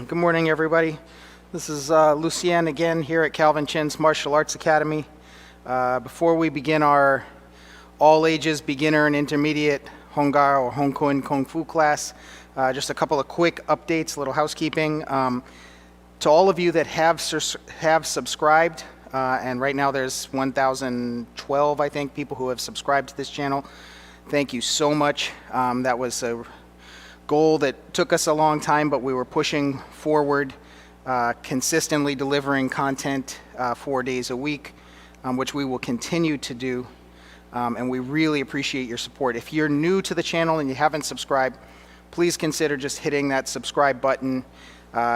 Good morning, everybody. This is Lucien again here at Calvin Chin's Martial Arts Academy. Before we begin our all-ages beginner and intermediate Hung Gar or Kung Fu class, just a couple of quick updates, a little housekeeping. To all of you that have subscribed, and right now there's 1,012, I think, people who have subscribed to this channel. Thank you so much. That was a goal that took us a long time, but we were pushing forward, consistently delivering content 4 days a week, which we will continue to do, and we really appreciate your support. If you're new to the channel and you haven't subscribed, please consider just hitting that subscribe button,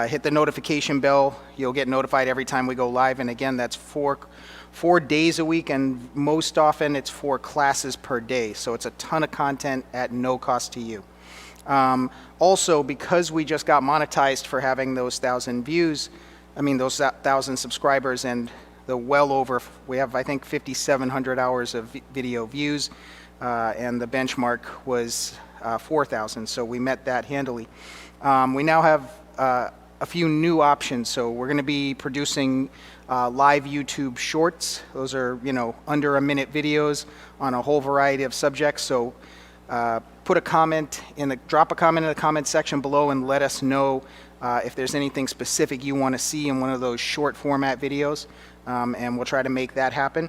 hit the notification bell. You'll get notified every time we go live, and again, that's four days a week, and most often it's 4 classes per day, so it's a ton of content at no cost to you. Also, because we just got monetized for having those 1,000 views, those 1,000 subscribers, and the we have, I think, 5,700 hours of video views, and the benchmark was 4,000, so we met that handily. We now have a few new options, so we're going to be producing live YouTube shorts. Those are, under a minute videos on a whole variety of subjects, so drop a comment in the comment section below and let us know if there's anything specific you want to see in one of those short format videos, and we'll try to make that happen.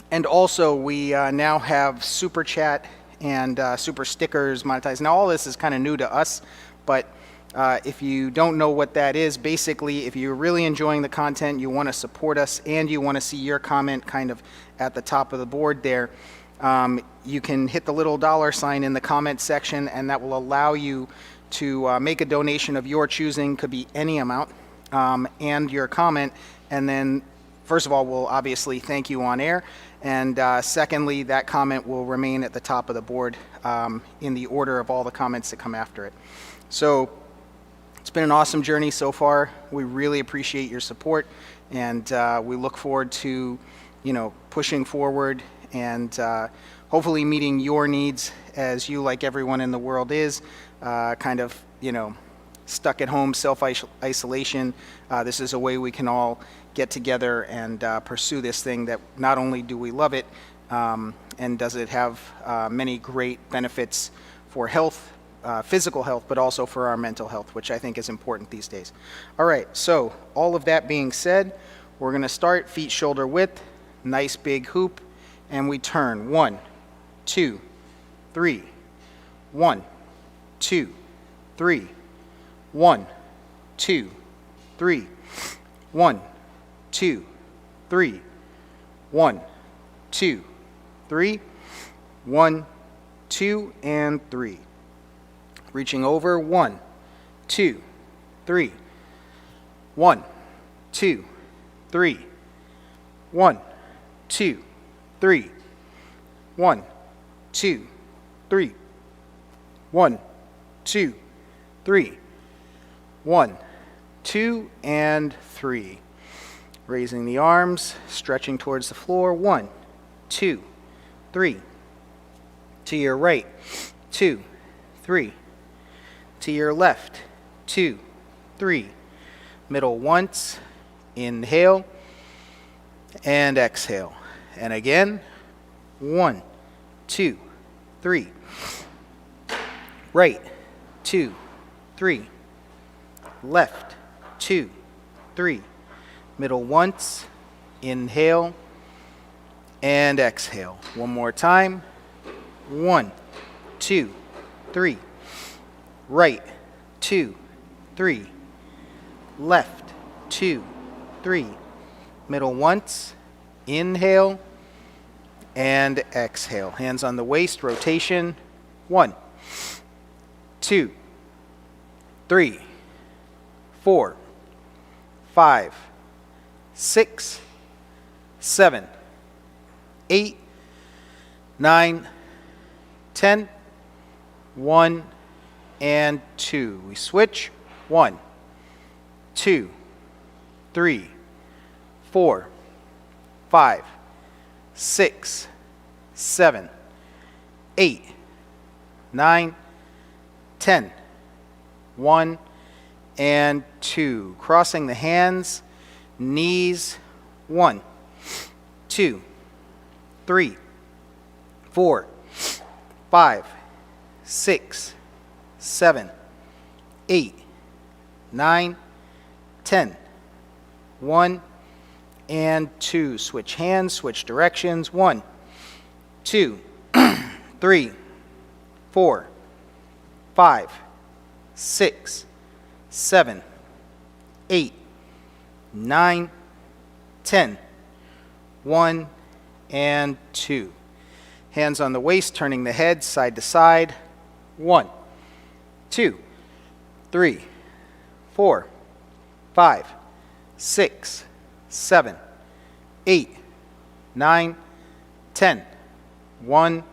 And also, we now have super chat and super stickers monetized. Now, all this is kind of new to us, but if you don't know what that is, basically, if you're really enjoying the content, you want to support us, and you want to see your comment kind of at the top of the board there, you can hit the little $ in the comment section, and that will allow you to make a donation of your choosing. Could be any amount, and your comment, and then first of all, we'll obviously thank you on air, and secondly, that comment will remain at the top of the board in the order of all the comments that come after it. So it's been an awesome journey so far. We really appreciate your support, and we look forward to pushing forward and hopefully meeting your needs, as you, like everyone in the world, is kind of stuck at home, self-isolation. This is a way we can all get together and pursue this thing that not only do we love it, and does it have many great benefits for health, physical health, but also for our mental health, which I think is important these days. All right, so all of that being said, we're going to start feet shoulder width, nice big hoop, and we turn 1, 2, 3, 1, 2, 3, 1, 2, 3, 1, 2, 3, 1, 2, 3, 1, 2, and 3. Reaching over, 1, 2, 3, 1, 2, 3, 1, 2, 3, 1, 2, 3, 1, 2, 3, 1, 2, and 3. Raising the arms, stretching towards the floor. 1, 2, 3. To your right. 2, 3. To your left. 2, 3. Middle once. Inhale and exhale. And again. 1, 2, 3. Right. 2, 3. Left. 2, 3. Middle once. Inhale and exhale. One more time. 1, 2, 3. Right. 2, 3. Left. 2, 3. Middle once. Inhale and exhale. Hands on the waist, rotation. 1, 2, 3, 4, 5, 6, 7, 8, 9, 10, 1, and 2. We switch. 1, 2, 3, 4, 5, 6, 7, 8, 9, 10, 1, and 2. Crossing the hands, knees, 1, 2, 3, 4, 5, 6, 7, 8, 9, 10. 1 and 2. Switch hands, switch directions. 1, 2, 3, 4, 5, 6, 7, 8, 9, 10. 1 and 2. Hands on the waist, turning the head side to side. 1, 2, 3, 4, 5, 6, 7, 8, 9, 10. 1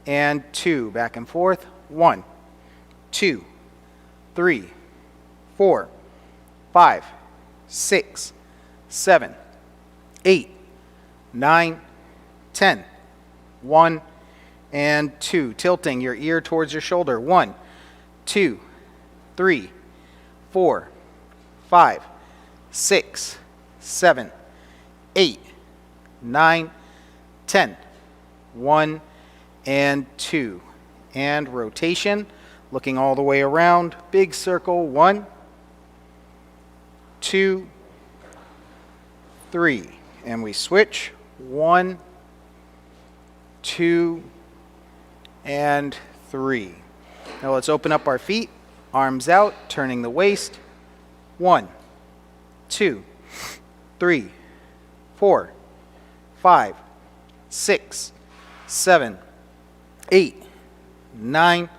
and 2. Back and forth. 1, 2, 3, 4, 5, 6, 7, 8, 9, 10. 1 and 2. Tilting your ear towards your shoulder. 1, 2, 3, 4, 5, 6, 7, 8, 9, 10. 1 and 2. And rotation, looking all the way around. Big circle. 1, 2, 3. And we switch. 1, 2, and 3. Now let's open up our feet. Arms out, turning the waist. 1, 2, 3, 4, 5, 6, 7, 8, 9,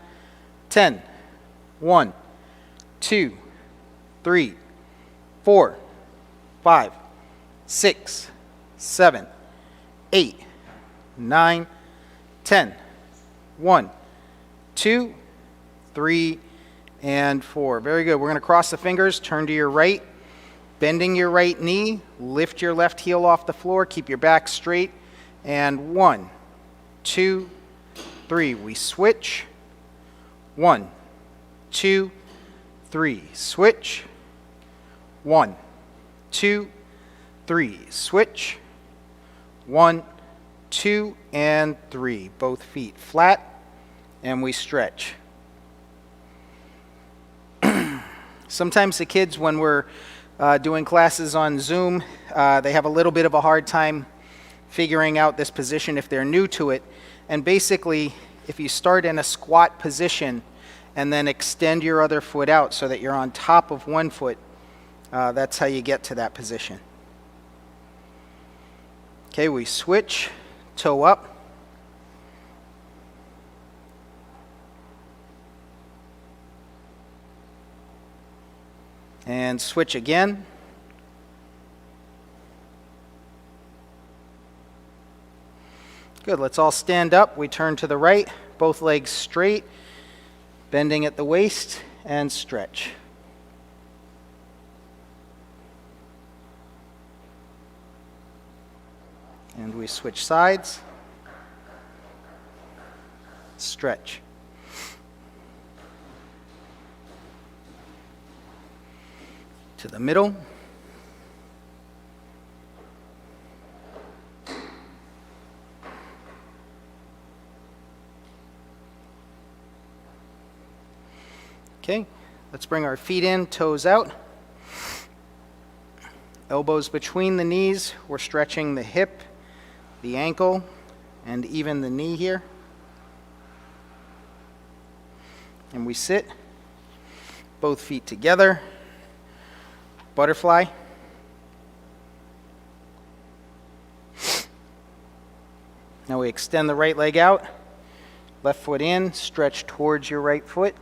10. 1, 2, 3, 4, 5, 6, 7, 8, 9, 10. 1, 2, 3, and 4. Very good. We're going to cross the fingers, turn to your right, bending your right knee, lift your left heel off the floor, keep your back straight, and 1, 2, 3. We switch. 1, 2, 3. Switch. 1, 2, 3. Switch. 1, 2, and 3. Both feet flat, and we stretch. Sometimes the kids, when we're doing classes on Zoom, they have a little bit of a hard time figuring out this position if they're new to it. And basically, if you start in a squat position and then extend your other foot out so that you're on top of one foot, that's how you get to that position. Okay, we switch, toe up. And switch again. Good, let's all stand up. We turn to the right, both legs straight, bending at the waist, and stretch. And we switch sides. Stretch. To the middle. Okay, let's bring our feet in, toes out. Elbows between the knees. We're stretching the hip, the ankle, and even the knee here. And we sit, both feet together. Butterfly. Now we extend the right leg out, left foot in, stretch towards your right foot.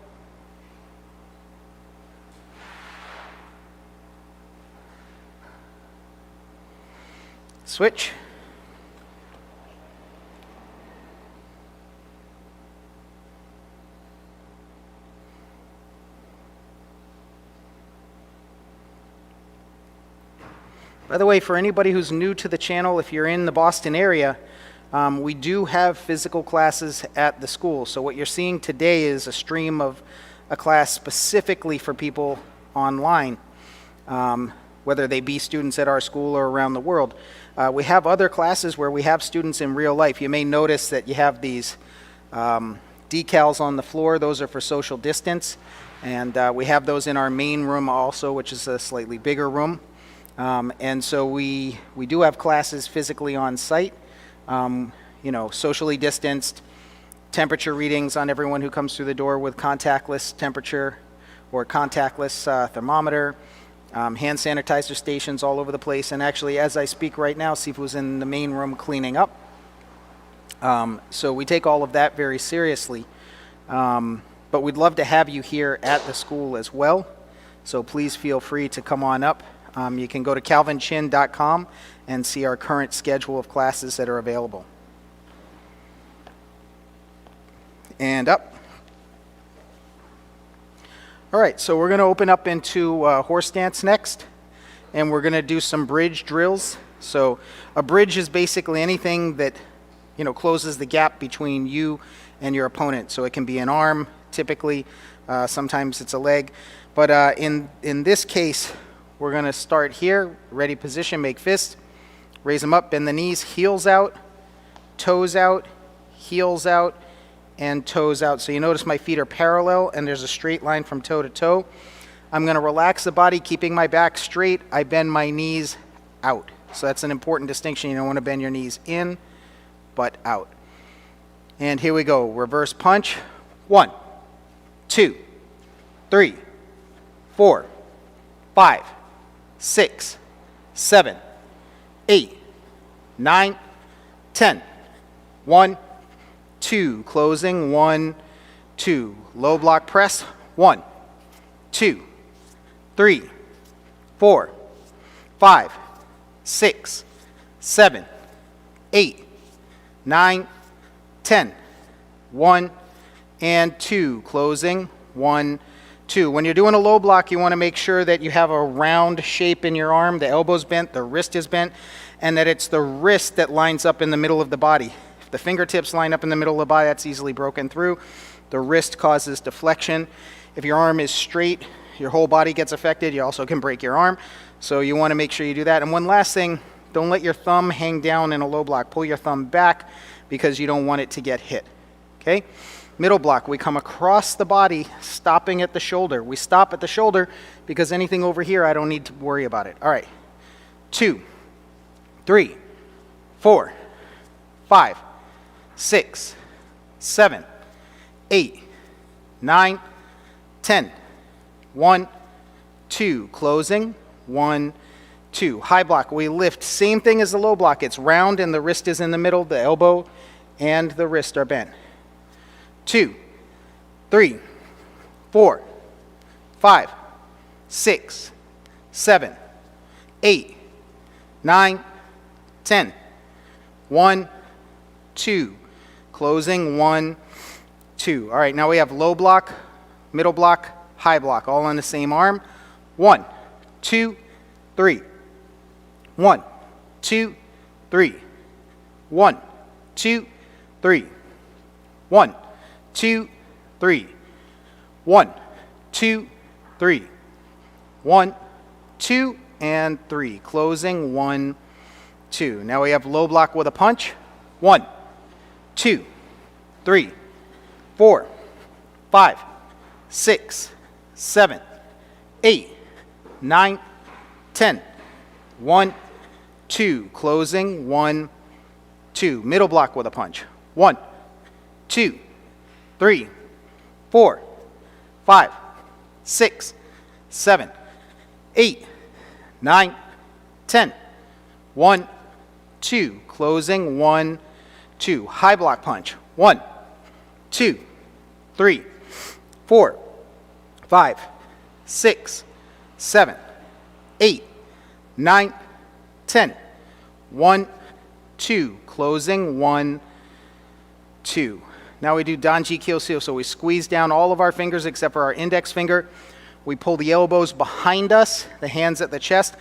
Switch. By the way, for anybody who's new to the channel, if you're in the Boston area, we do have physical classes at the school. So what you're seeing today is a stream of a class specifically for people online, whether they be students at our school or around the world. We have other classes where we have students in real life. You may notice that you have these decals on the floor. Those are for social distance, and we have those in our main room also, which is a slightly bigger room. And so we do have classes physically on site, socially distanced, temperature readings on everyone who comes through the door with contactless temperature or contactless thermometer, hand sanitizer stations all over the place. And actually, as I speak right now, Sifu's in the main room cleaning up. So we take all of that very seriously. But we'd love to have you here at the school as well. So please feel free to come on up. You can go to calvinchin.com and see our current schedule of classes that are available. And up. All right, so we're going to open up into horse dance next, and we're going to do some bridge drills. So a bridge is basically anything that closes the gap between you and your opponent. So it can be an arm, typically. Sometimes it's a leg. But in this case, we're going to start here. Ready position, make fists. Raise them up, bend the knees, heels out, toes out, heels out, and toes out. So you notice my feet are parallel and there's a straight line from toe to toe. I'm going to relax the body, keeping my back straight. I bend my knees out. So that's an important distinction. You don't want to bend your knees in, but out. And here we go. Reverse punch. 1, 2, 3, 4, 5, 6, 7, 8, 9, 10. 1, 2. Closing. 1, 2. Low block press. 1, 2, 3, 4, 5, 6, 7, 8, 9, 10. 1 and 2. Closing. 1, 2. When you're doing a low block, you want to make sure that you have a round shape in your arm, the elbow's bent, the wrist is bent, and that it's the wrist that lines up in the middle of the body. If the fingertips line up in the middle of the body, that's easily broken through. The wrist causes deflection. If your arm is straight, your whole body gets affected. You also can break your arm. So you want to make sure you do that. And one last thing, don't let your thumb hang down in a low block. Pull your thumb back because you don't want it to get hit. Okay? Middle block, we come across the body, stopping at the shoulder. We stop at the shoulder because anything over here, I don't need to worry about it. All right. 2, 3, 4, 5, 6, 7, 8, 9, 10. 1, 2. Closing. 1, 2. High block, we lift. Same thing as the low block. It's round and the wrist is in the middle. The elbow and the wrist are bent. 2, 3, 4, 5, 6, 7, 8, 9, 10. 1, 2. Closing. 1, 2. All right, now we have low block, middle block, high block, all on the same arm. 1, 2, 3. 1, 2, 3. 1, 2, 3. 1, 2, 3. 1, 2, 3. 1, 2, and 3. Closing. 1, 2. Now we have low block with a punch. 1, 2, 3, 4, 5, 6, 7, 8, 9, 10. 1, 2. Closing. 1, 2. Middle block with a punch. 1, 2, 3, 4, 5, 6, 7, 8, 9, 10. 1, 2. Closing. 1, 2. High block punch. 1, 2, 3, 4, 5, 6, 7, 8, 9, 10. 1, 2. Closing. 1, 2. Now we do Danji Kyoseo. So we squeeze down all of our fingers except for our index finger. We pull the elbows behind us, the hands at the chest.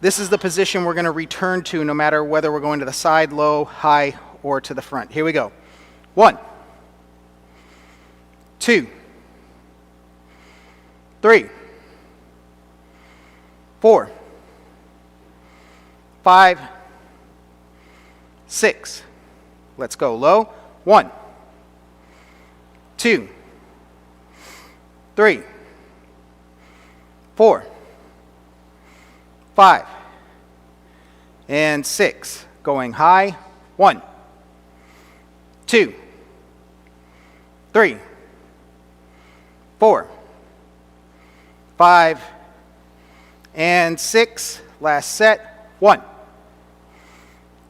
This is the position we're going to return to no matter whether we're going to the side, low, high, or to the front. Here we go. 1, 2, 3, 4, 5, 6. Let's go low. 1, 2, 3, 4, 5, and 6. Going high. 1, 2, 3, 4, 5, and 6. Last set. 1,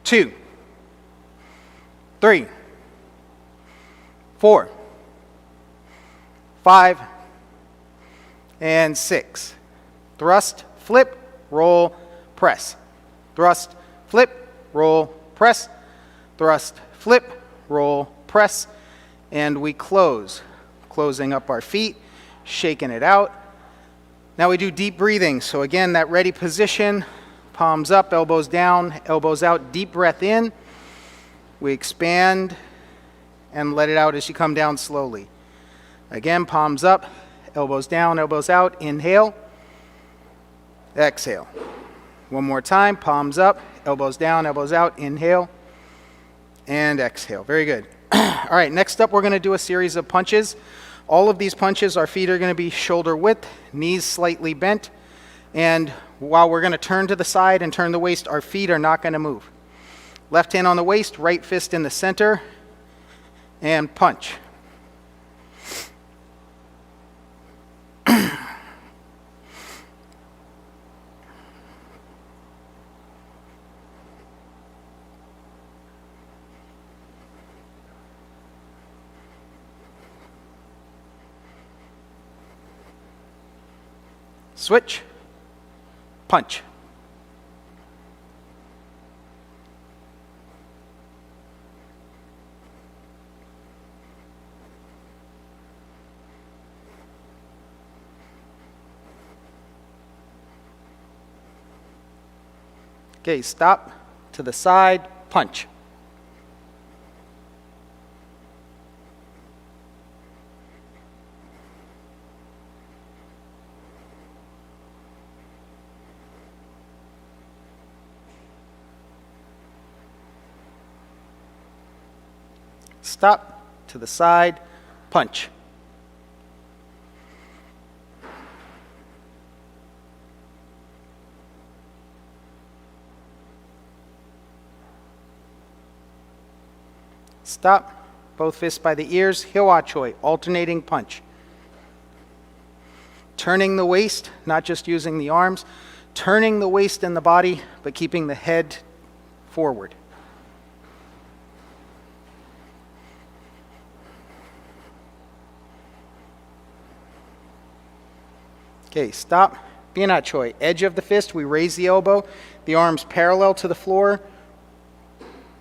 2, 3, 4, 5, and 6. Thrust, flip, roll, press. Thrust, flip, roll, press. Thrust, flip, roll, press. And we close. Closing up our feet, shaking it out. Now we do deep breathing. So again, that ready position, palms up, elbows down, elbows out, deep breath in. We expand and let it out as you come down slowly. Again, palms up, elbows down, elbows out. Inhale, exhale. One more time, palms up, elbows down, elbows out. Inhale and exhale. Very good. All right, next up we're going to do a series of punches. All of these punches, our feet are going to be shoulder width, knees slightly bent, and while we're going to turn to the side and turn the waist, our feet are not going to move. Left hand on the waist, right fist in the center, and punch. Switch, punch. Okay, stop, to the side, punch. Stop, to the side, punch. Stop, both fists by the ears, Hiwa Choi, alternating punch. Turning the waist, not just using the arms, turning the waist and the body, but keeping the head forward. Okay, stop. Biana Choi. Edge of the fist, we raise the elbow, the arms parallel to the floor.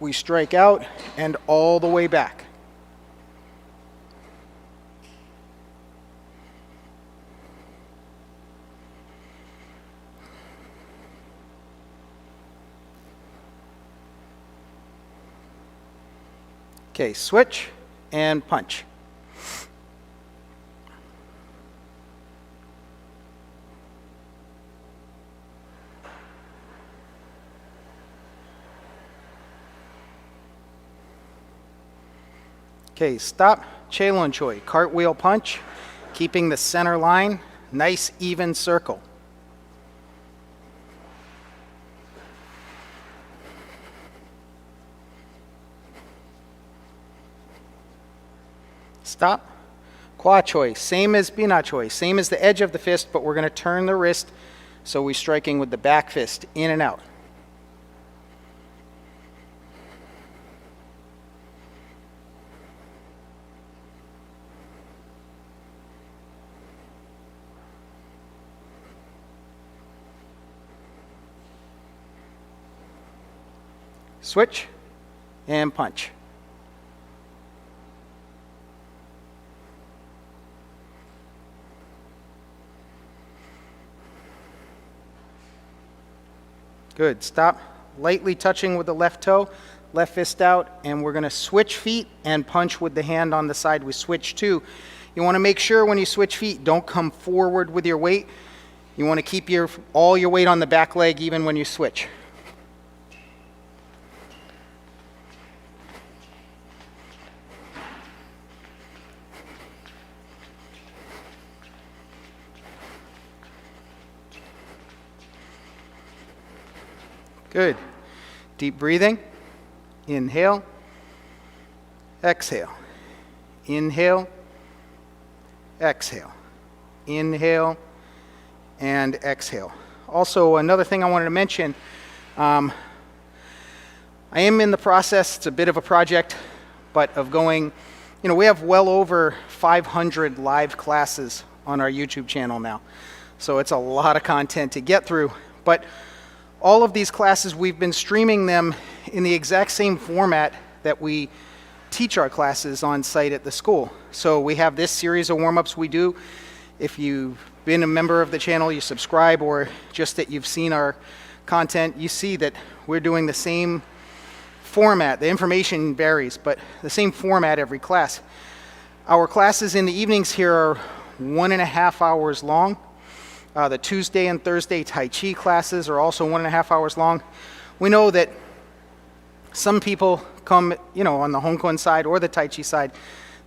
We strike out and all the way back. Okay, switch and punch. Okay, stop, Chelon Choi, cartwheel punch, keeping the center line, nice even circle. Stop, Kwa Choi, same as Bina Choi, same as the edge of the fist, but we're going to turn the wrist so we're striking with the back fist, in and out. Switch and punch. Good. Stop. Lightly touching with the left toe, left fist out, and we're going to switch feet and punch with the hand on the side we switch to. You want to make sure when you switch feet, don't come forward with your weight. You want to keep all your weight on the back leg even when you switch. Good. Deep breathing. Inhale. Exhale. Inhale. Exhale. Inhale and exhale. Also, another thing I wanted to mention, I am in the process, it's a bit of a project, but of going, we have well over 500 live classes on our YouTube channel now. So it's a lot of content to get through. But all of these classes, we've been streaming them in the exact same format that we teach our classes on site at the school. So we have this series of warm-ups we do. If you've been a member of the channel, you subscribe, or just that you've seen our content, you see that we're doing the same format. The information varies, but the same format every class. Our classes in the evenings here are 1.5 hours long. The Tuesday and Thursday Tai Chi classes are also 1.5 hours long. We know that some people come, on the Hung Kuen side or the Tai Chi side,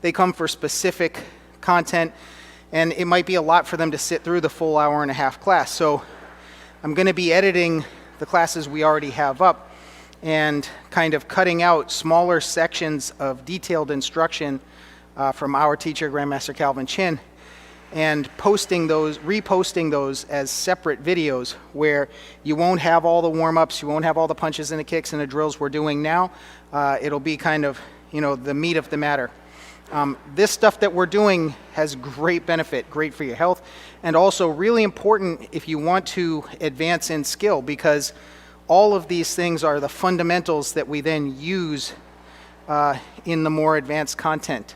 they come for specific content, and it might be a lot for them to sit through the full 1.5 hour class. So I'm going to be editing the classes we already have up and kind of cutting out smaller sections of detailed instruction from our teacher, Grandmaster Calvin Chin, and reposting those as separate videos where you won't have all the warm-ups, you won't have all the punches and the kicks and the drills we're doing now. It'll be kind of, the meat of the matter. This stuff that we're doing has great benefit, great for your health, and also really important if you want to advance in skill, because all of these things are the fundamentals that we then use in the more advanced content.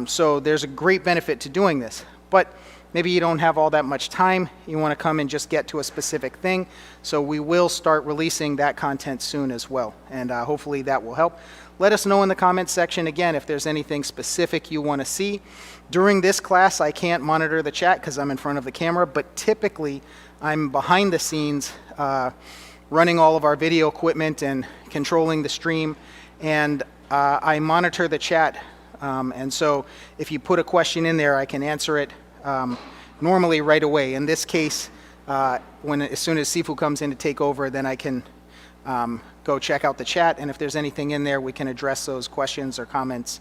So there's a great benefit to doing this. But maybe you don't have all that much time. You want to come and just get to a specific thing. So we will start releasing that content soon as well. And hopefully that will help. Let us know in the comments section, again, if there's anything specific you want to see. During this class, I can't monitor the chat because I'm in front of the camera. But typically, I'm behind the scenes running all of our video equipment and controlling the stream. And I monitor the chat. And so if you put a question in there, I can answer it normally right away. In this case, as soon as Sifu comes in to take over, then I can go check out the chat, and if there's anything in there, we can address those questions or comments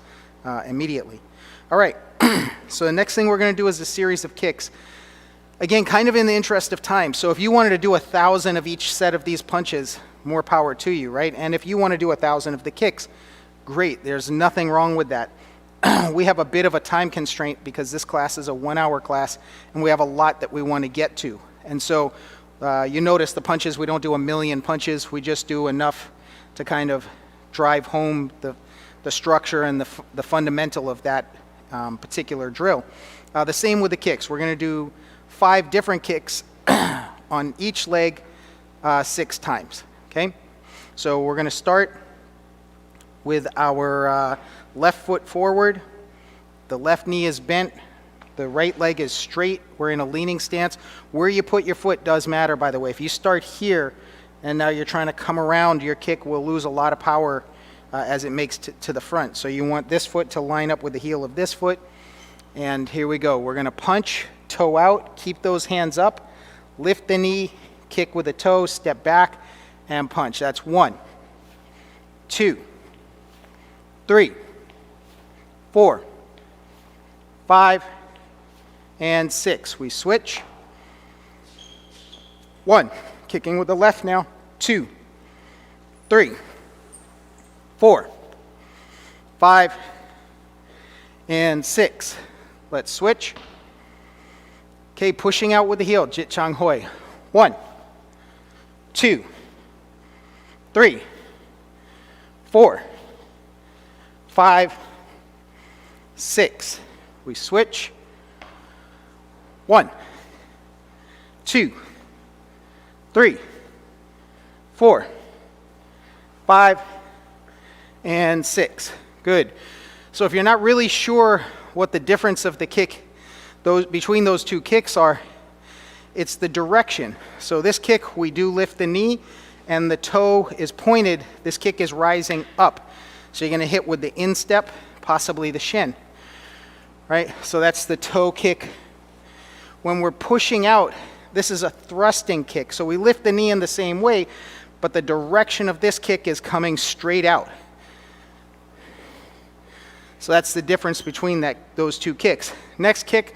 immediately. All right, so the next thing we're going to do is a series of kicks. Again, kind of in the interest of time. So if you wanted to do 1,000 of each set of these punches, more power to you, right? And if you want to do 1,000 of the kicks, great. There's nothing wrong with that. We have a bit of a time constraint because this class is a 1-hour class, and we have a lot that we want to get to. And so you notice the punches, we don't do 1,000,000 punches. We just do enough to kind of drive home the structure and the fundamental of that particular drill. The same with the kicks. We're going to do 5 different kicks on each leg 6 times. Okay? So we're going to start with our left foot forward. The left knee is bent. The right leg is straight. We're in a leaning stance. Where you put your foot does matter, by the way. If you start here and now you're trying to come around, your kick will lose a lot of power as it makes to the front. So you want this foot to line up with the heel of this foot. And here we go. We're going to punch, toe out, keep those hands up, lift the knee, kick with the toe, step back, and punch. That's 1, 2, 3, 4, 5, and 6. We switch. 1, kicking with the left now. 2, 3, 4, 5, and 6. Let's switch. Okay, pushing out with the heel, Jit Chang Hoi. 1, 2, 3, 4, 5, 6. We switch. 1, 2, 3, 4, 5, and 6. Good. So if you're not really sure what the difference of the kick between those 2 kicks are, It's the direction. So this kick, we do lift the knee and the toe is pointed. This kick is rising up. So you're going to hit with the instep, possibly the shin, right? So that's the toe kick. When we're pushing out, this is a thrusting kick. So we lift the knee in the same way, but the direction of this kick is coming straight out. So that's the difference between those two kicks. Next kick,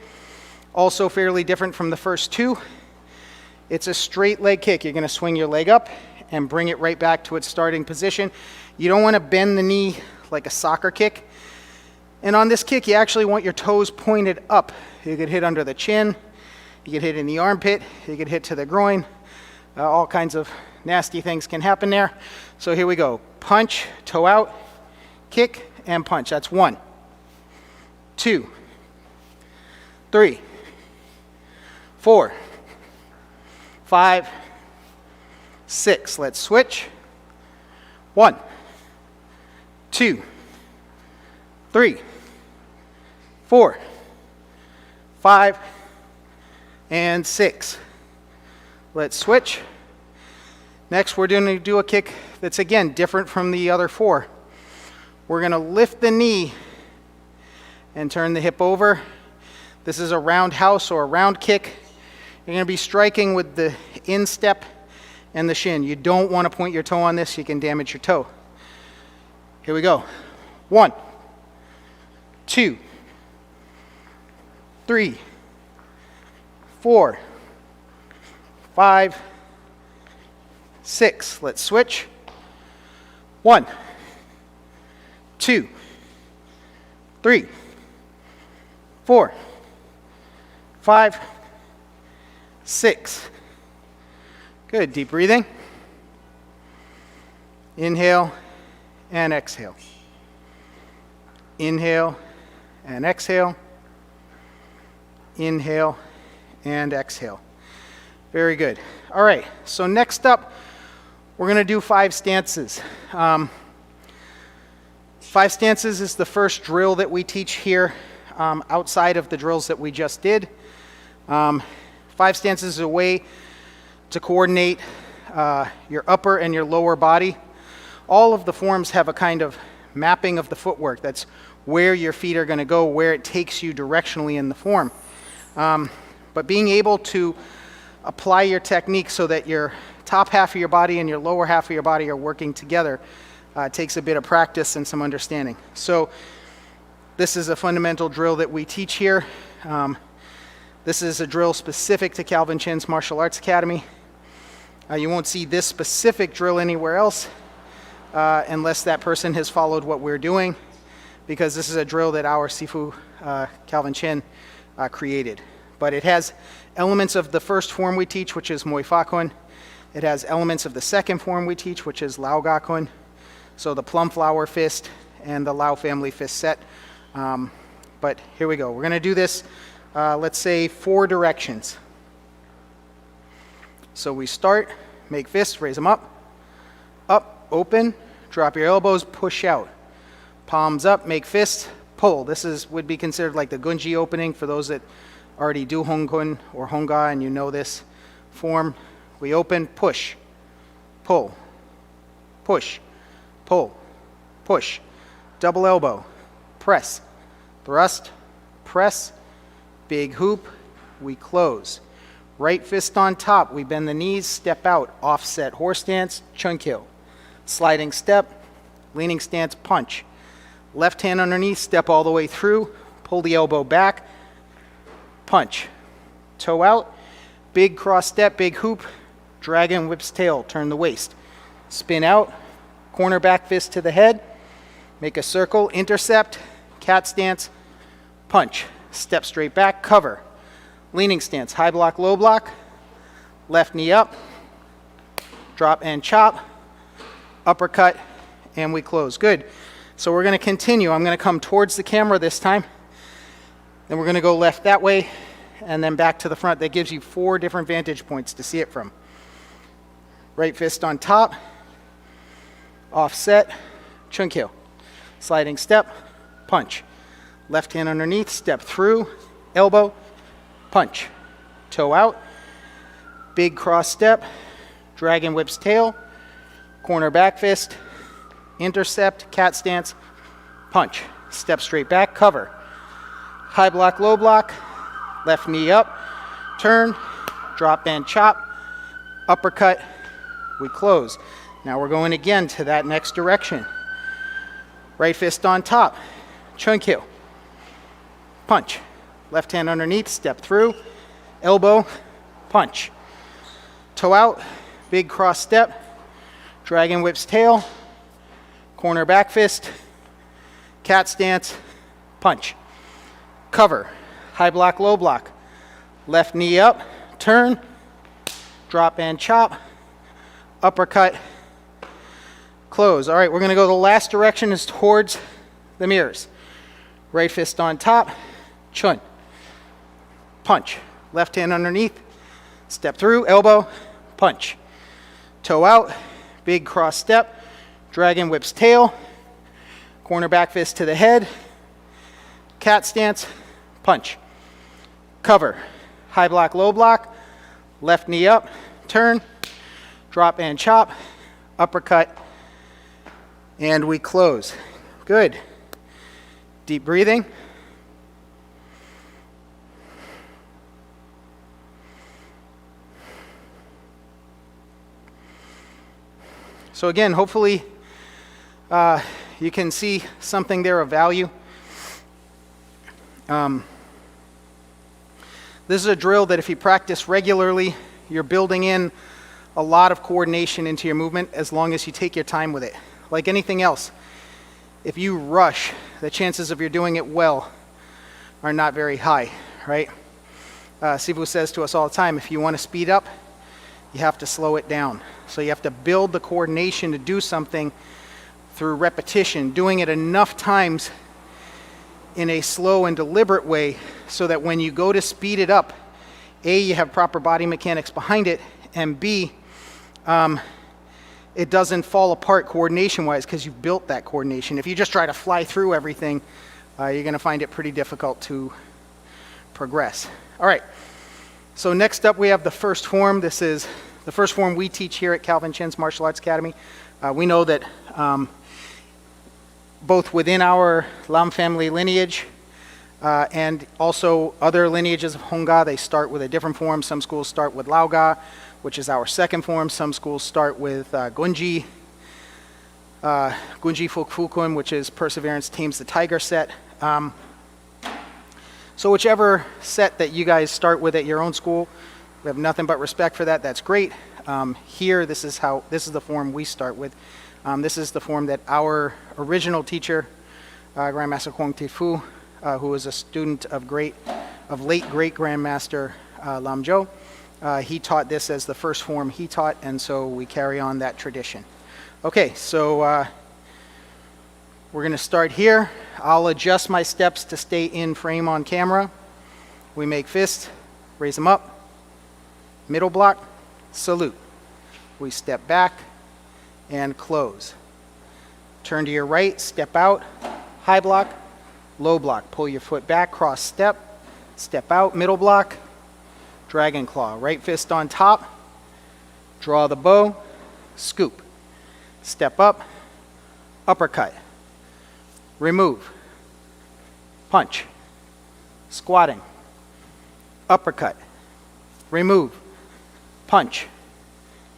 also fairly different from the first two. It's a straight leg kick. You're going to swing your leg up and bring it right back to its starting position. You don't want to bend the knee like a soccer kick. And on this kick, you actually want your toes pointed up. You could hit under the chin. You could hit in the armpit. You could hit to the groin. All kinds of nasty things can happen there. So here we go. Punch, toe out, kick, and punch. That's 1, 2, 3, 4, 5, 6. Let's switch. 1, 2, 3, 4, 5, and 6. Let's switch. Next, we're going to do a kick that's, again, different from the other 4. We're going to lift the knee and turn the hip over. This is a roundhouse or a round kick. You're going to be striking with the instep and the shin. You don't want to point your toe on this. You can damage your toe. Here we go. 1, 2, 3, 4, 5, 6. Let's switch. 1, 2, 3, 4, 5, 6. Good. Deep breathing. Inhale and exhale. Inhale and exhale. Inhale and exhale. Very good. All right, so next up, we're going to do 5 stances. 5 stances is the first drill that we teach here outside of the drills that we just did. 5 stances is a way to coordinate your upper and your lower body. All of the forms have a kind of mapping of the footwork. That's where your feet are going to go, where it takes you directionally in the form. But being able to apply your technique so that your top half of your body and your lower half of your body are working together takes a bit of practice and some understanding. So this is a fundamental drill that we teach here. This is a drill specific to Calvin Chin's Martial Arts Academy. You won't see this specific drill anywhere else unless that person has followed what we're doing, because this is a drill that our Sifu Calvin Chin created. But it has elements of the first form we teach, which is Moi Fa Kun. It has elements of the second form we teach, which is Lam Gar Kung Fu. So the plum flower fist and the Lam Family fist set. But here we go. We're going to do this, let's say, 4 directions. So we start, make fists, raise them up, open, drop your elbows, push out. Palms up, make fists, pull. This would be considered like the gunji opening for those that already do Hung Kuen or Hung Gar and you know this form. We open, push, pull, push, pull, push, double elbow, press, thrust, press, big hoop, we close. Right fist on top, we bend the knees, step out, offset horse stance, chun kill. Sliding step, leaning stance, punch. Left hand underneath, step all the way through, pull the elbow back, punch. Toe out, big cross step, big hoop, dragon whips tail, turn the waist. Spin out, corner back fist to the head, make a circle, intercept, cat stance, punch. Step straight back, cover. Leaning stance, high block, low block, left knee up, drop and chop, uppercut, and we close. Good. So we're going to continue. I'm going to come towards the camera this time. Then we're going to go left that way, and then back to the front. That gives you 4 different vantage points to see it from. Right fist on top, offset, chun kill. Sliding step, punch. Left hand underneath, step through, elbow, punch. Toe out, big cross step, dragon whips tail, corner back fist, intercept, cat stance, punch. Step straight back, cover. High block, low block, left knee up, turn, drop and chop, uppercut, we close. Now we're going again to that next direction. Right fist on top, chun kill, punch. Left hand underneath, step through, elbow, punch. Toe out, big cross step, dragon whips tail, corner back fist, cat stance, punch. Cover, high block, low block, left knee up, turn, drop and chop, uppercut, close. All right, we're going to go the last direction is towards the mirrors. Right fist on top, chun, punch. Left hand underneath, step through, elbow, punch. Toe out, big cross step, dragon whips tail, corner back fist to the head, cat stance, punch. Cover, high block, low block, left knee up, turn, drop and chop, uppercut, and we close. Good. Deep breathing. So again, hopefully you can see something there of value. This is a drill that if you practice regularly, you're building in a lot of coordination into your movement as long as you take your time with it. Like anything else, if you rush, the chances of you doing it well are not very high, right? Sivu says to us all the time, if you want to speed up, you have to slow it down. So you have to build the coordination to do something through repetition, doing it enough times in a slow and deliberate way so that when you go to speed it up, A, you have proper body mechanics behind it, and B, it doesn't fall apart coordination-wise because you've built that coordination. If you just try to fly through everything, you're going to find it pretty difficult to progress. All right, so next up we have the first form. This is the first form we teach here at Calvin Chin's Martial Arts Academy. We know that both within our Lam family lineage and also other lineages of Hung Gar, they start with a different form. Some schools start with Lao Ga, which is our second form. Some schools start with Gunji Footwork, which is Perseverance Tames the Tiger set. So whichever set that you guys start with at your own school, we have nothing but respect for that. That's great. Here, this is the form we start with. This is the form that our original teacher, Grandmaster Kung Fu, who was a student of late great Grandmaster Lam Jo. He taught this as the first form he taught, and so we carry on that tradition. Okay, so we're going to start here. I'll adjust my steps to stay in frame on camera. We make fists, raise them up, middle block, salute. We step back and close. Turn to your right, step out, high block, low block. Pull your foot back, cross step, step out, middle block, dragon claw. Right fist on top, draw the bow, scoop. Step up, uppercut, remove, punch, squatting, uppercut, remove, punch,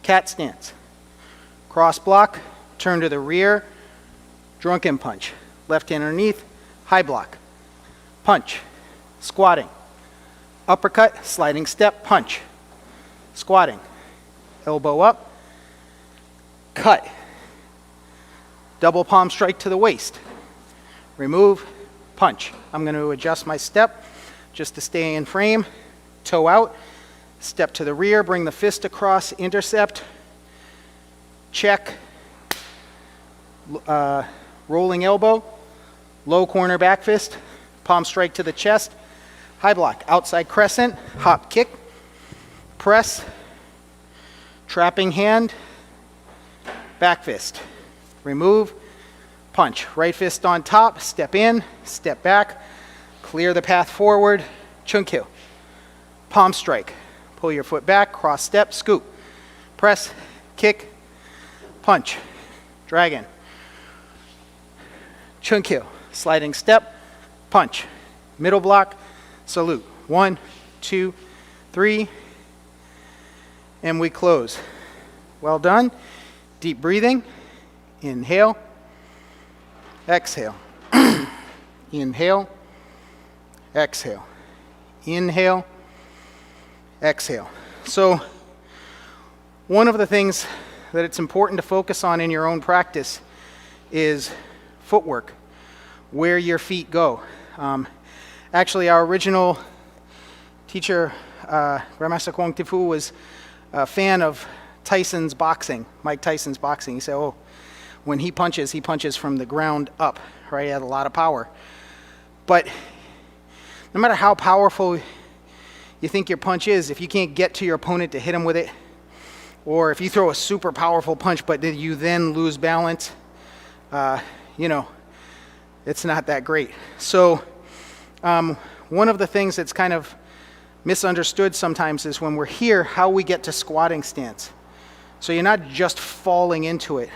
cat stance, cross block, turn to the rear, drunken punch, left hand underneath, high block, punch, squatting, uppercut, sliding step, punch, squatting, elbow up, cut, double palm strike to the waist, remove, punch. I'm going to adjust my step just to stay in frame, toe out, step to the rear, bring the fist across, intercept, check, rolling elbow, low corner back fist, palm strike to the chest, high block, outside crescent, hop kick, press, trapping hand, back fist, remove, punch. Right fist on top, step in, step back, clear the path forward, chun kill, palm strike, pull your foot back, cross step, scoop, press, kick, punch, dragon, chunkyo, sliding step, punch, middle block, salute. 1, 2, 3, and we close. Well done. Deep breathing. Inhale, exhale. Inhale, exhale. Inhale, exhale. So one of the things that it's important to focus on in your own practice is footwork, where your feet go. Actually, our original teacher, Grandmaster Kung Fu, was a fan of Tyson's boxing, Mike Tyson's boxing. He said, oh, when he punches from the ground up, right? He had a lot of power. But no matter how powerful you think your punch is, if you can't get to your opponent to hit him with it, or if you throw a super powerful punch but you then lose balance, it's not that great. So one of the things that's kind of misunderstood sometimes is when we're here, how we get to squatting stance. So you're not just falling into it.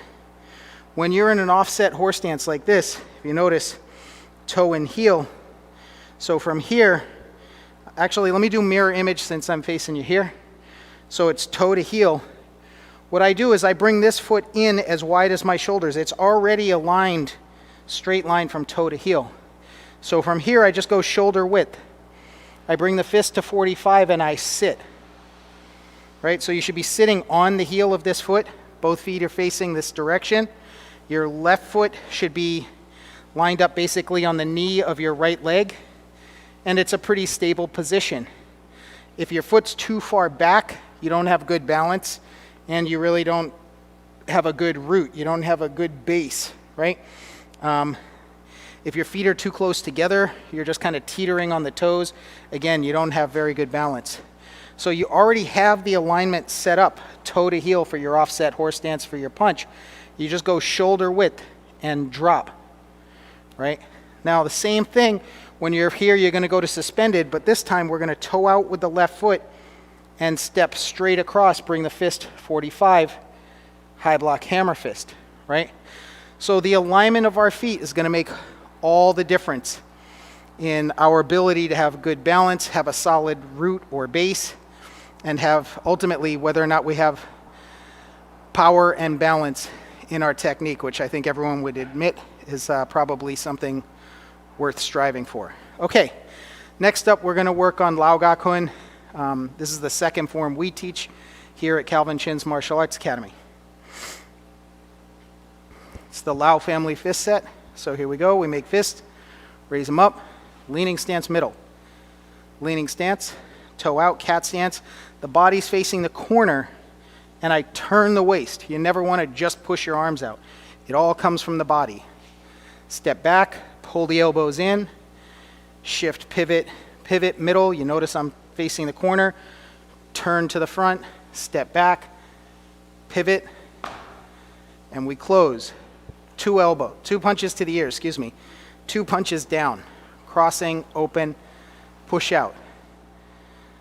When you're in an offset horse stance like this, if you notice, toe and heel. So from here, actually, let me do mirror image since I'm facing you here. So it's toe to heel. What I do is I bring this foot in as wide as my shoulders. It's already aligned, straight line from toe to heel. So from here, I just go shoulder width. I bring the fist to 45 and I sit. Right? So you should be sitting on the heel of this foot. Both feet are facing this direction. Your left foot should be lined up basically on the knee of your right leg. And it's a pretty stable position. If your foot's too far back, you don't have good balance and you really don't have a good root. You don't have a good base, right? If your feet are too close together, you're just kind of teetering on the toes. Again, you don't have very good balance. So you already have the alignment set up, toe to heel for your offset horse stance for your punch. You just go shoulder width and drop, right? Now the same thing, when you're here, you're gonna go to suspended, but this time we're gonna toe out with the left foot and step straight across, bring the fist 45, high block hammer fist, right? So the alignment of our feet is gonna make all the difference in our ability to have good balance, have a solid root or base, and have ultimately whether or not we have power and balance in our technique, which I think everyone would admit is probably something worth striving for. Okay, next up we're going to work on Hung Gar Kung Fu. This is the second form we teach here at Calvin Chin's Martial Arts Academy. It's the Lam Family fist set. So here we go. We make fist, raise them up, leaning stance middle. Leaning stance, toe out, cat stance. The body's facing the corner and I turn the waist. You never want to just push your arms out. It all comes from the body. Step back, pull the elbows in, shift, pivot, pivot, middle. You notice I'm facing the corner. Turn to the front, step back, pivot, and we close. Two punches to the ear, excuse me. 2 punches down, crossing, open, push out.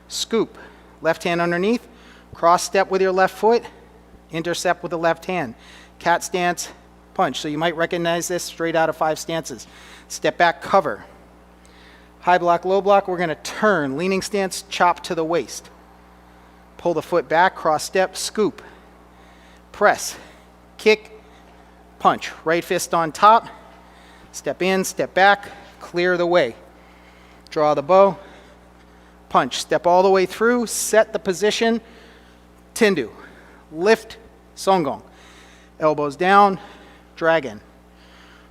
Scoop, left hand underneath, cross step with your left foot, intercept with the left hand. Cat stance, punch. So you might recognize this straight out of 5 stances. Step back, cover. High block, low block, we're gonna turn. Leaning stance, chop to the waist. Pull the foot back, cross step, scoop. Press, kick, punch. Right fist on top, step in, step back, clear the way. Draw the bow, punch. Step all the way through, set the position, Tindu. Lift, Songgong. Elbows down, dragon.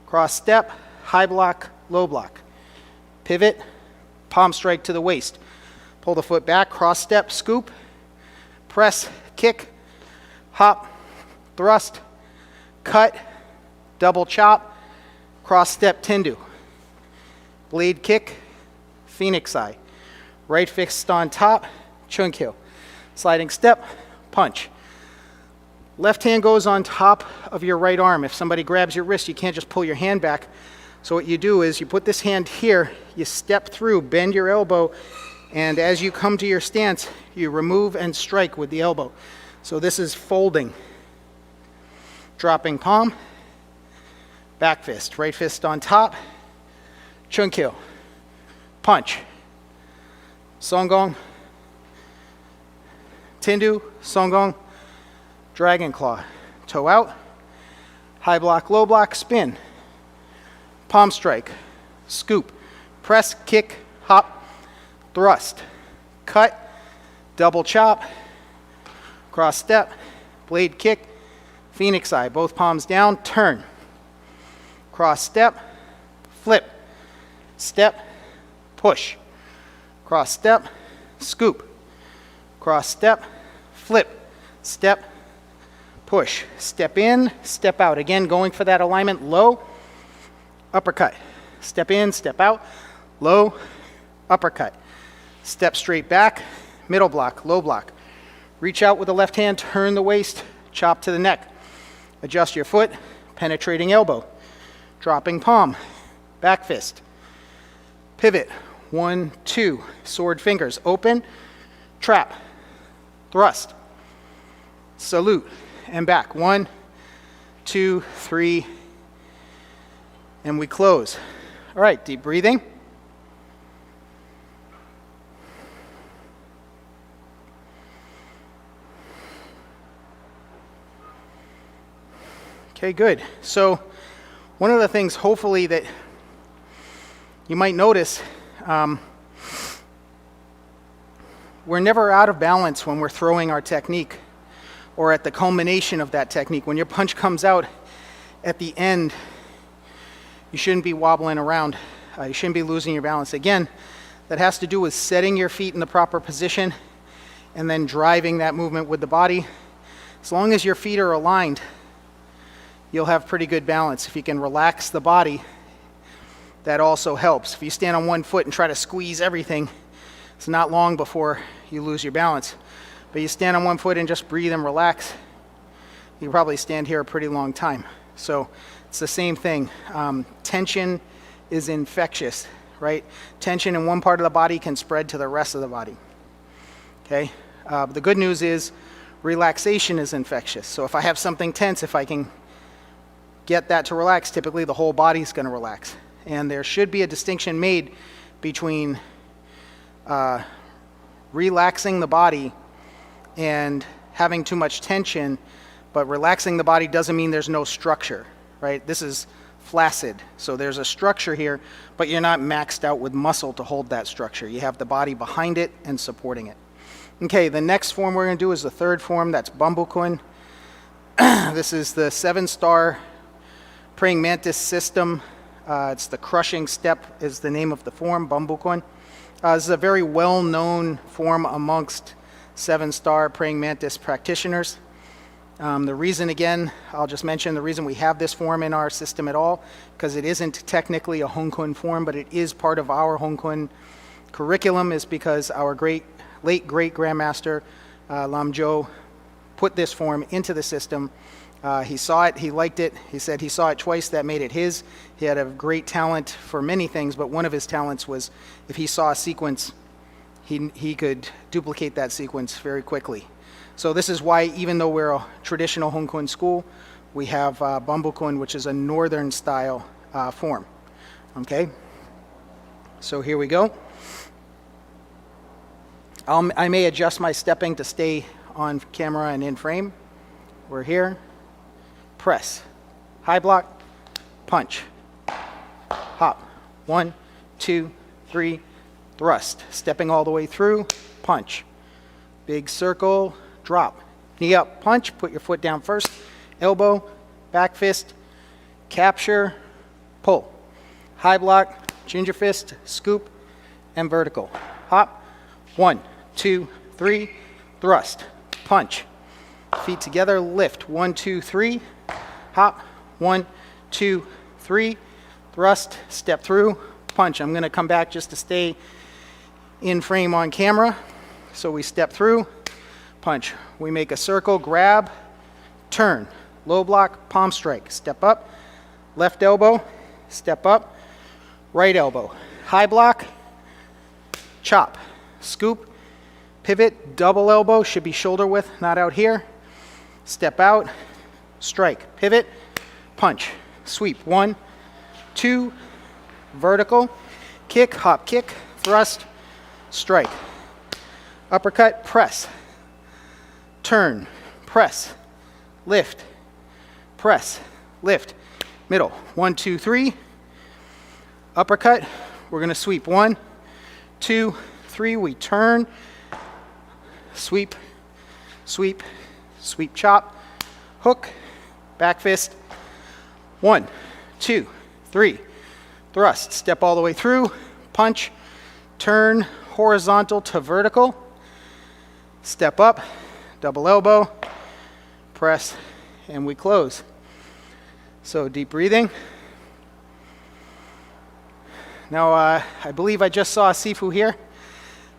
Cross step, high block, low block. Pivot, palm strike to the waist. Pull the foot back, cross step, scoop, press, kick, hop, thrust, cut, double chop, cross step, Tindu. Blade kick, phoenix eye. Right fist on top, chunkyo. Sliding step, punch. Left hand goes on top of your right arm. If somebody grabs your wrist, you can't just pull your hand back. So what you do is you put this hand here, you step through, bend your elbow, And as you come to your stance, you remove and strike with the elbow. So this is folding. Dropping palm, back fist, right fist on top, chunkyo, punch, songgong, tindu, songgong, dragon claw, toe out, high block, low block, spin, palm strike, scoop, press, kick, hop, thrust, cut, double chop, cross step, blade kick, phoenix eye, both palms down, turn, cross step, flip, step, push, cross step, scoop, cross step, flip, step, push, step in, step out. Again, going for that alignment, low, uppercut, step in, step out, low, uppercut, step straight back, middle block, low block, reach out with the left hand, turn the waist, chop to the neck, adjust your foot, penetrating elbow, dropping palm, back fist, pivot, 1, 2, sword fingers, open, trap, thrust, salute, and back, 1, 2, 3, and we close. All right, deep breathing. Okay, good. So one of the things, hopefully, that you might notice, we're never out of balance when we're throwing our technique or at the culmination of that technique. When your punch comes out at the end, you shouldn't be wobbling around. You shouldn't be losing your balance. Again, that has to do with setting your feet in the proper position and then driving that movement with the body. As long as your feet are aligned, you'll have pretty good balance. If you can relax the body, that also helps. If you stand on one foot and try to squeeze everything, it's not long before you lose your balance. But you stand on one foot and just breathe and relax, you can probably stand here a pretty long time. So it's the same thing. Tension is infectious, right? Tension in one part of the body can spread to the rest of the body. Okay? The good news is relaxation is infectious. So if I have something tense, if I can get that to relax, typically the whole body's going to relax. And there should be a distinction made between relaxing the body and having too much tension, but relaxing the body doesn't mean there's no structure, right? This is flaccid, so there's a structure here, but you're not maxed out with muscle to hold that structure. You have the body behind it and supporting it. Okay, the next form we're going to do is the third form, that's Bambukun. This is the 7-star praying mantis system. It's the crushing step is the name of the form, Bambukun. This is a very well-known form amongst 7-star praying mantis practitioners. The reason, again, I'll just mention the reason we have this form in our system at all, because it isn't technically a Hung Kuen form, but it is part of our Hung Kuen curriculum, is because our late great grandmaster, Lam Jo, put this form into the system. He saw it, he liked it, he said he saw it twice, that made it his. He had a great talent for many things, but one of his talents was if he saw a sequence, he could duplicate that sequence very quickly. So this is why, even though we're a traditional Hung Kuen school, we have Bambukun, which is a northern style form. Okay? So here we go. I may adjust my stepping to stay on camera and in frame. We're here. Press. High block. Punch. Hop. 1, 2, 3. Thrust. Stepping all the way through. Punch. Big circle. Drop. Knee up. Punch. Put your foot down first. Elbow. Back fist. Capture. Pull. High block. Ginger fist. Scoop. And vertical. Hop. 1, 2, 3. Thrust. Punch. Feet together. Lift. 1, 2, 3. Hop. 1, 2, 3. Thrust. Step through. Punch. I'm going to come back just to stay in frame on camera. So we step through. Punch. We make a circle. Grab. Turn. Low block. Palm strike. Step up. Left elbow. Step up. Right elbow. High block. Chop. scoop, pivot, double elbow, should be shoulder width, not out here. Step out, strike, pivot, punch, sweep. 1, 2, vertical, kick, hop, kick, thrust, strike. Uppercut, press, turn, press, lift, press, lift, middle. 1, 2, 3. Uppercut, we're going to sweep. 1, 2, 3. We turn, sweep, sweep, sweep, chop, hook, back fist. 1, 2, 3. Thrust, step all the way through, punch, turn, horizontal to vertical, step up, double elbow, press, and we close. So deep breathing. Now, I believe I just saw Sifu here.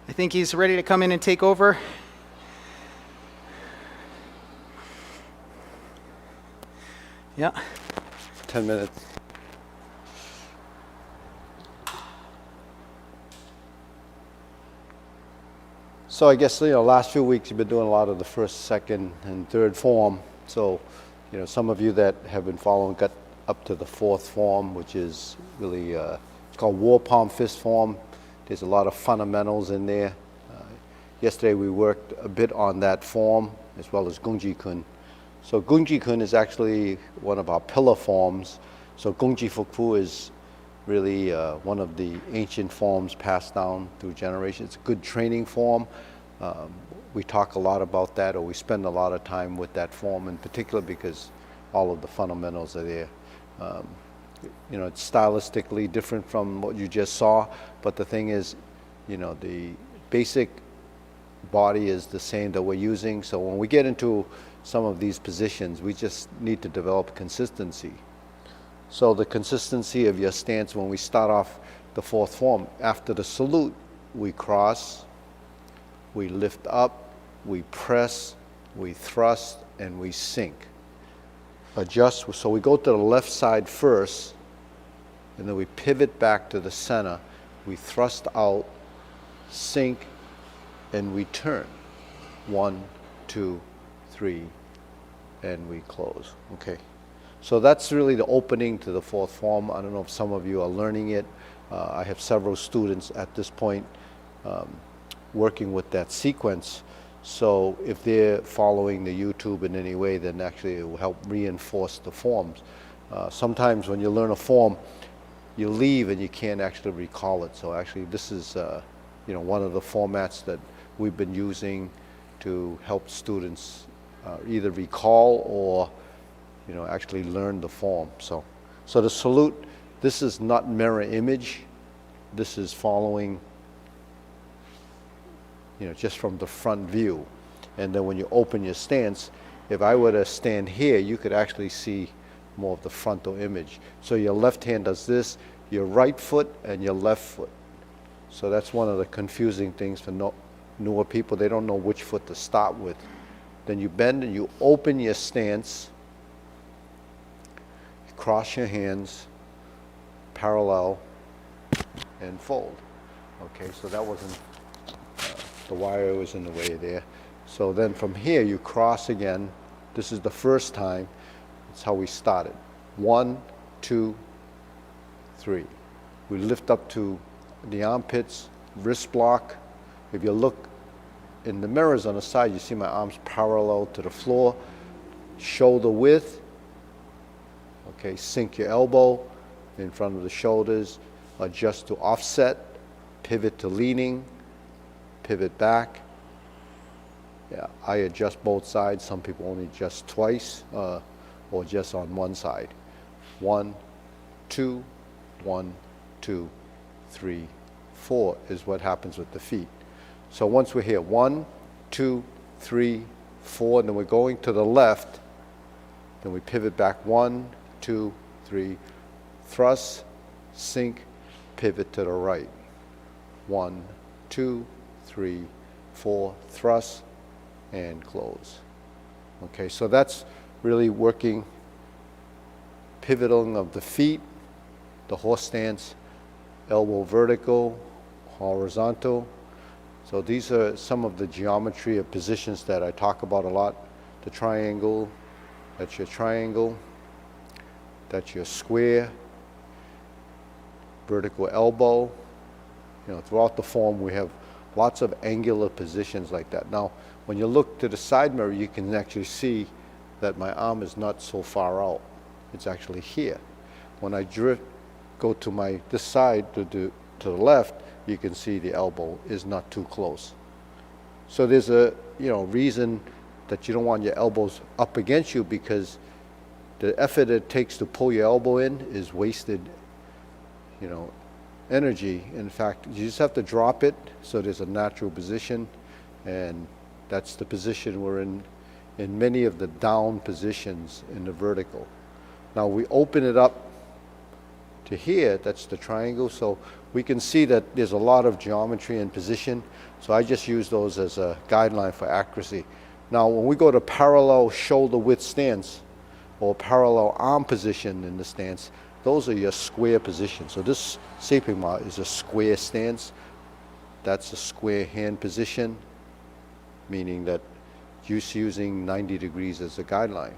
I think he's ready to come in and take over. Yeah. 10 minutes. So I guess, last few weeks you've been doing a lot of the first, second, and third form. So, some of you that have been following got up to the fourth form, which is really, it's called War Palm Fist form. There's a lot of fundamentals in there. Yesterday we worked a bit on that form, as well as Gung Kun. So Gung Kun is actually one of our pillar forms. So Gung Fu is really one of the ancient forms passed down through generations. It's a good training form. We talk a lot about that, or we spend a lot of time with that form in particular because all of the fundamentals are there. It's stylistically different from what you just saw, but the thing is, the basic body is the same that we're using. So when we get into some of these positions, we just need to develop consistency. So the consistency of your stance when we start off the fourth form, after the salute, we cross, we lift up, we press, we thrust, and we sink. Adjust, so we go to the left side first, and then we pivot back to the center. We thrust out, sink, and we turn. 1, 2, 3, and we close. Okay. So that's really the opening to the fourth form. I don't know if some of you are learning it. I have several students at this point working with that sequence. So if they're following the YouTube in any way, then actually it will help reinforce the forms. Sometimes when you learn a form, you leave and you can't actually recall it. So actually this is one of the formats that we've been using to help students either recall or actually learn the form. So the salute, this is not mirror image. This is following, just from the front view. And then when you open your stance, if I were to stand here, you could actually see more of the frontal image. So your left hand does this, your right foot and your left foot. So that's one of the confusing things for newer people. They don't know which foot to start with. Then you bend and you open your stance. Cross your hands, parallel, and fold. Okay, so that wasn't, the wire was in the way there. So then from here you cross again. This is the first time. That's how we started. 1, 2, 3. We lift up to the armpits, wrist block. If you look in the mirrors on the side, you see my arms parallel to the floor, shoulder width. Okay, sink your elbow in front of the shoulders, adjust to offset, pivot to leaning, pivot back. Yeah, I adjust both sides. Some people only adjust twice or just on one side. 1, 2, 1, 2, 3, 4 is what happens with the feet. So once we're here, 1, 2, 3, 4, and then we're going to the left, then we pivot back 1, 2, 3, thrust, sink, pivot to the right. 1, 2, 3, 4, thrust, and close. Okay, so that's really working pivoting of the feet, the horse stance, elbow vertical, horizontal, So these are some of the geometry of positions that I talk about a lot. The triangle, that's your triangle, that's your square, vertical elbow. Throughout the form we have lots of angular positions like that. Now, when you look to the side mirror, you can actually see that my arm is not so far out. It's actually here. When I go to this side to the left, you can see the elbow is not too close. So there's a reason that you don't want your elbows up against you, because the effort it takes to pull your elbow in is wasted energy. In fact, you just have to drop it so there's a natural position, and that's the position we're in many of the down positions in the vertical. Now we open it up to here, that's the triangle, so we can see that there's a lot of geometry and position, so I just use those as a guideline for accuracy. Now when we go to parallel shoulder width stance or parallel arm position in the stance, those are your square positions. So this Sepingma is a square stance. That's a square hand position, meaning that just using 90 degrees as a guideline.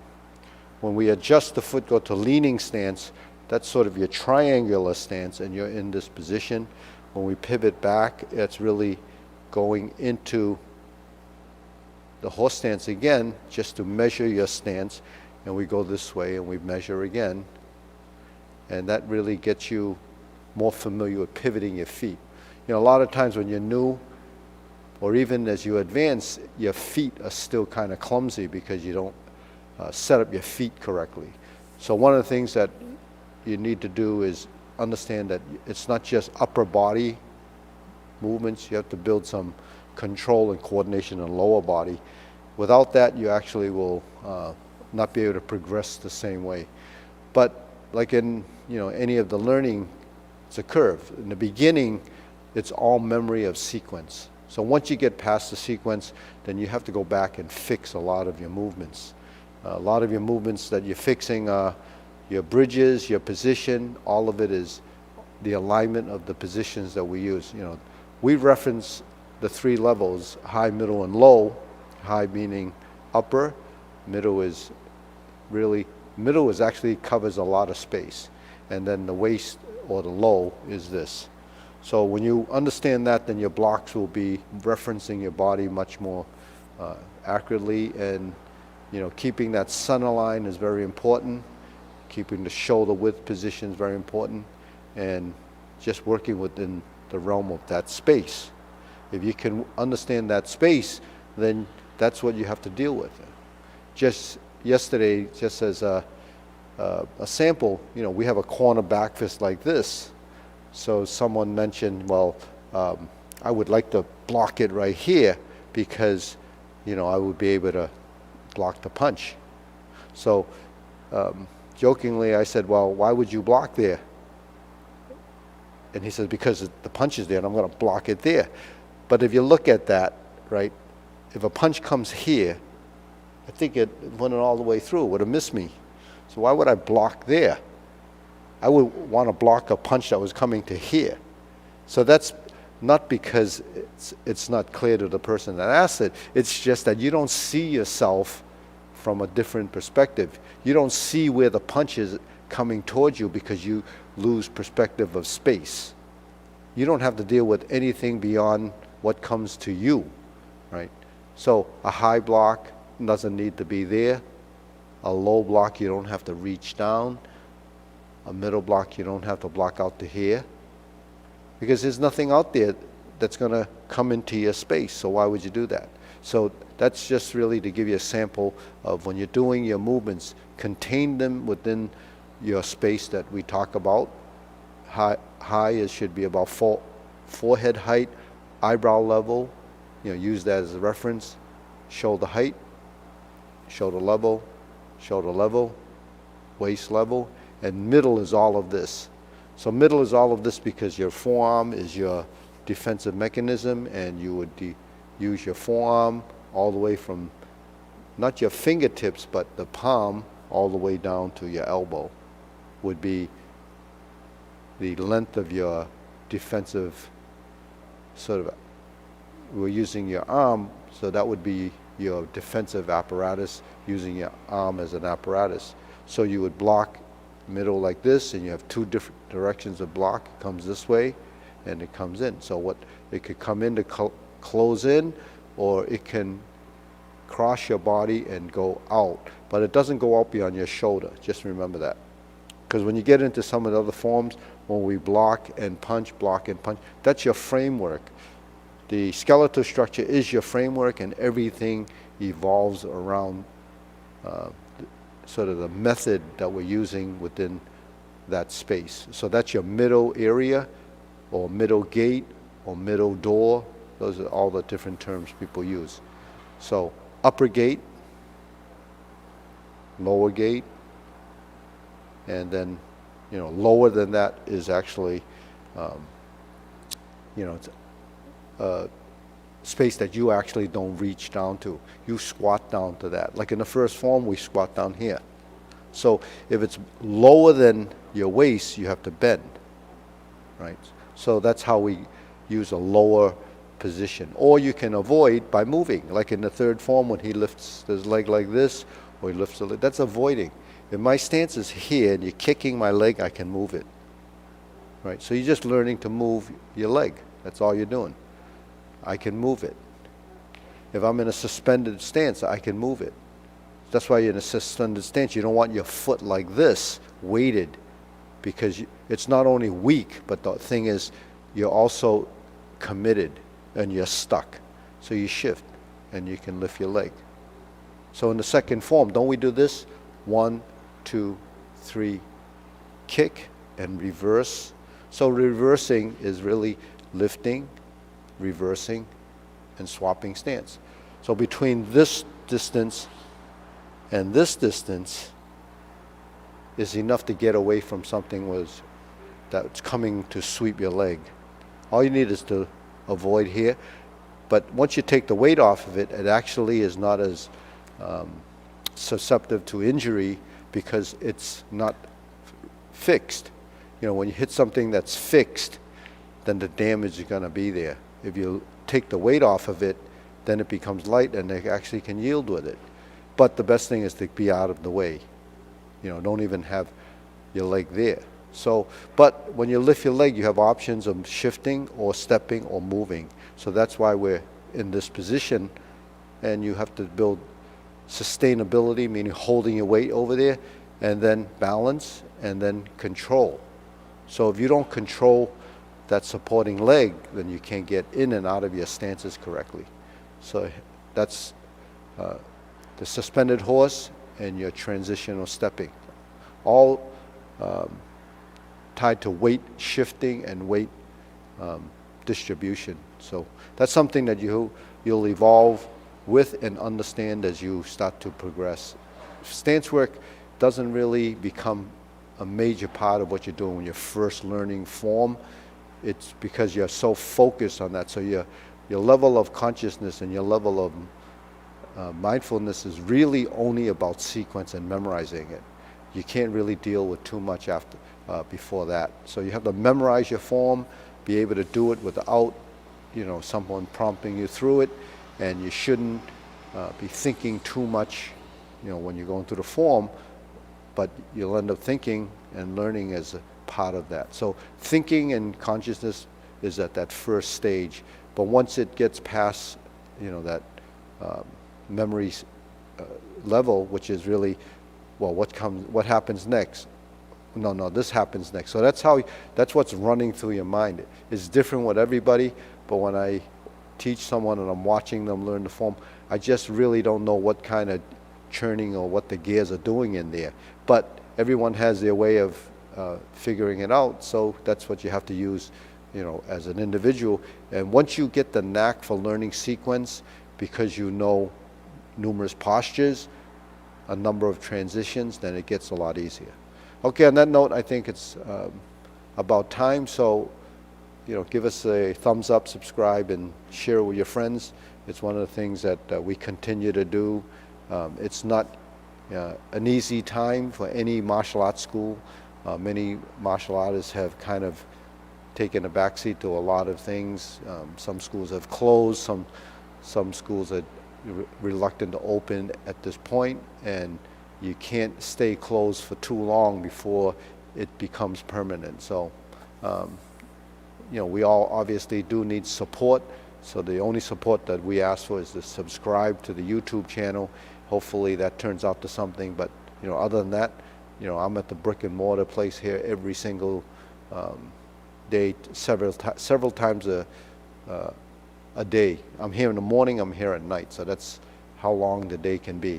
When we adjust the foot, go to leaning stance, that's sort of your triangular stance, and you're in this position. When we pivot back, it's really going into the horse stance again, just to measure your stance, and we go this way and we measure again. And that really gets you more familiar with pivoting your feet. A lot of times when you're new, or even as you advance, your feet are still kind of clumsy because you don't set up your feet correctly. So one of the things that you need to do is understand that it's not just upper body movements. You have to build some control and coordination in the lower body. Without that, you actually will not be able to progress the same way. But like in any of the learning, it's a curve. In the beginning, it's all memory of sequence. So once you get past the sequence, then you have to go back and fix a lot of your movements. A lot of your movements that you're fixing are your bridges, your position. All of it is the alignment of the positions that we use. We reference the three levels: high, middle, and low. High meaning upper. Middle is actually covers a lot of space, and then the waist or the low is this. So when you understand that, then your blocks will be referencing your body much more accurately, and keeping that center line is very important. Keeping the shoulder width position is very important, and just working within the realm of that space. If you can understand that space, then that's what you have to deal with. Just yesterday, just as a sample, we have a corner back fist like this. So someone mentioned, well, I would like to block it right here because, I would be able to block the punch. So jokingly, I said, well, why would you block there? And he said, because the punch is there and I'm going to block it there. But if you look at that, right, if a punch comes here, I think it went all the way through. It would have missed me. So why would I block there? I would want to block a punch that was coming to here. So that's not because it's not clear to the person that asked it. It's just that you don't see yourself from a different perspective. You don't see where the punch is coming towards you because you lose perspective of space. You don't have to deal with anything beyond what comes to you, right? So a high block doesn't need to be there. A low block, you don't have to reach down. A middle block, you don't have to block out to here, because there's nothing out there that's going to come into your space. So why would you do that? So that's just really to give you a sample of when you're doing your movements, contain them within your space that we talk about. High should be about forehead height, eyebrow level. Use that as a reference. Shoulder height, shoulder level, waist level, and middle is all of this. So middle is all of this because your forearm is your defensive mechanism, and you would use your forearm all the way from not your fingertips but the palm all the way down to your elbow would be the length of your defensive sort of we're using your arm, so that would be your defensive apparatus, using your arm as an apparatus. So you would block middle like this, and you have two different directions of block. It comes this way, and it comes in. So what it could come in to close in, or it can cross your body and go out. But it doesn't go out beyond your shoulder. Just remember that. Because when you get into some of the other forms, when we block and punch, that's your framework. The skeletal structure is your framework, and everything evolves around sort of the method that we're using within that space. So that's your middle area, or middle gate, or middle door. Those are all the different terms people use. So upper gate, lower gate, and then, lower than that is actually, it's a space that you actually don't reach down to. You squat down to that. Like in the first form, we squat down here. So if it's lower than your waist, you have to bend, right? So that's how we use a lower position. Or you can avoid by moving. Like in the third form, when he lifts his leg like this, or he lifts the leg, that's avoiding. If my stance is here and you're kicking my leg, I can move it, right? So you're just learning to move your leg. That's all you're doing. I can move it. If I'm in a suspended stance, I can move it. That's why you're in a suspended stance. You don't want your foot like this, weighted, because it's not only weak, but the thing is, you're also committed and you're stuck. So you shift and you can lift your leg. So in the second form, don't we do this? 1, 2, 3, kick and reverse. So reversing is really lifting, reversing, and swapping stance. So between this distance and this distance is enough to get away from something that's coming to sweep your leg. All you need is to avoid here. But once you take the weight off of it, it actually is not as susceptible to injury because it's not fixed. When you hit something that's fixed, then the damage is going to be there. If you take the weight off of it, then it becomes light and they actually can yield with it. But the best thing is to be out of the way. Don't even have your leg there. So, but when you lift your leg, you have options of shifting or stepping or moving. So that's why we're in this position, and you have to build sustainability, meaning holding your weight over there, and then balance, and then control. So if you don't control that supporting leg, then you can't get in and out of your stances correctly. So that's the suspended horse and your transitional stepping. All tied to weight shifting and weight distribution. So that's something that you'll evolve with and understand as you start to progress. Stance work doesn't really become a major part of what you're doing when you're first learning form. It's because you're so focused on that. So your level of consciousness and your level of mindfulness is really only about sequence and memorizing it. You can't really deal with too much before that. So you have to memorize your form, be able to do it without someone prompting you through it, and you shouldn't be thinking too much when you're going through the form, but you'll end up thinking and learning as a part of that. So thinking and consciousness is at that first stage, but once it gets past that memory level, which is really, well, what happens next? No, this happens next. So that's what's running through your mind. It's different with everybody, but when I teach someone and I'm watching them learn the form, I just really don't know what kind of churning or what the gears are doing in there. But everyone has their way of figuring it out, so that's what you have to use, as an individual. And once you get the knack for learning sequence, because you know numerous postures, a number of transitions, then it gets a lot easier. Okay, on that note, I think it's about time. So, give us a thumbs up, subscribe, and share with your friends. It's one of the things that we continue to do. It's not an easy time for any martial arts school. Many martial artists have kind of taken a backseat to a lot of things. Some schools have closed, some schools are reluctant to open at this point, and you can't stay closed for too long before it becomes permanent. So, we all obviously do need support. So the only support that we ask for is to subscribe to the YouTube channel. Hopefully that turns out to something. But other than that, I'm at the brick and mortar place here every single day, several times a day. I'm here in the morning, I'm here at night. So that's how long the day can be.